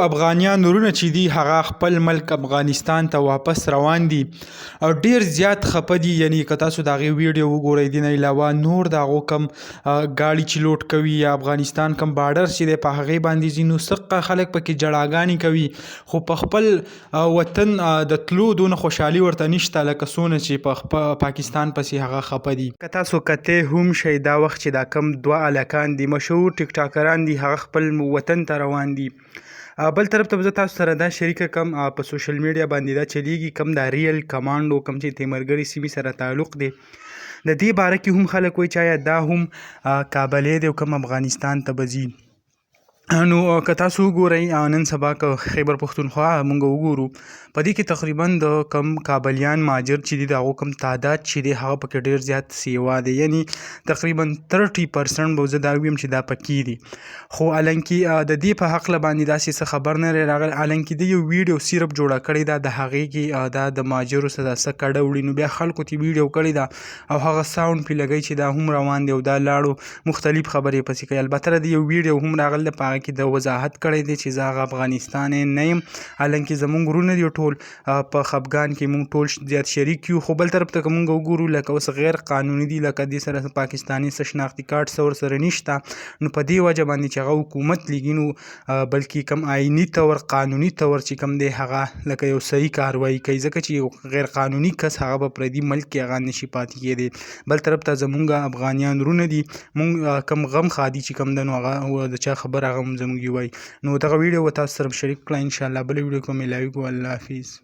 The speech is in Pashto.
افغانیان ورونه چې دي هغه خپل ملک افغانستان ته واپس روان دي او ډیر زیات خپه دي. یعنی که تاسو د هغې ویډیو وګورئ د نه علاوه نور د هغو کم ګاډي چې لوډ کوي یا افغانستان کم بارډر چې دی په هغې باندې ځي، نو څه خلک پکې جړاګانې کوي، خو په خپل وطن د تلو دونه خوشحالي ورته نشته لکه څونه چې په پاکستان پسې هغه خپه دي. که تاسو کتی هم شئ دا وخت چې دا کم دوه هلکان دي مشهور ټیک ټاکران دي، هغه خپل وطن ته روان دي. بل طرف ته زه تاسو سره دا شریکه کم په سوشل میډیا باندې دا چلیږي کم دا ریل کمانډو کم چې تیمرګرې سیمې سره تعلق دی، د دې باره کې هم خلک وایي چې آیا دا هم کابلی دی او کم افغانستان ته به ځي. نو که تاسو وګورئ نن سبا که خیبر پښتونخوا موږ وګورو په دې کې تقریبا د کم کابلیان مهاجر چې دي د هغو کم تعداد چې دی هغه پکې ډېر زیات سیوا دی، یعنی تقریبا 30% به زه دا ویم چې دا پکې دي. خو حالانکې د دې په هکله باندې داسې څه خبر نه دی راغلی، حالانکې د یو ویډیو صرف جوړه کړې ده د هغې کې دا د مهاجرو څه دا څه کډه وړي، نو بیا خلکو ته ویډیو کړې ده او هغه ساوند پرې لګوي چې دا هم روان دی او دا لاړو مختلف خبرې پسې کوي. البته د یو ویډیو هم راغلی په هغه کې د وضاحت کړی دی چې زه هغه افغانستان نه یم، حالانکې زمونږ ورونه دي ټول په خفګان کې مونږ ټول زیات شریک یو. خو بل طرف ته که مونږ وګورو لکه اوس غیر قانوني دي، لکه دې سره پاکستاني څه شناختي کارت څه ورسره نشته، نو په دې وجه باندې چې هغه حکومت لیږي نو بلکې کم آئیني طور قانوني طور چې کم دی هغه لکه یو صحیح کاروایي کوي، ځکه چې یو غیر قانوني کس هغه به پردي ملک کې هغه نشي پاتې کېدی. بل طرف ته زمونږ افغانیان ورونه دي، مونږ کم غم خادي چې کم ده نو هغه د چا خبر هغه هم زمونږ وایي. نو دغه ویډیو به تاسو سره شریک کړه، انشاءالله بله ویډیو کې به ملاویږو. الله حافظ.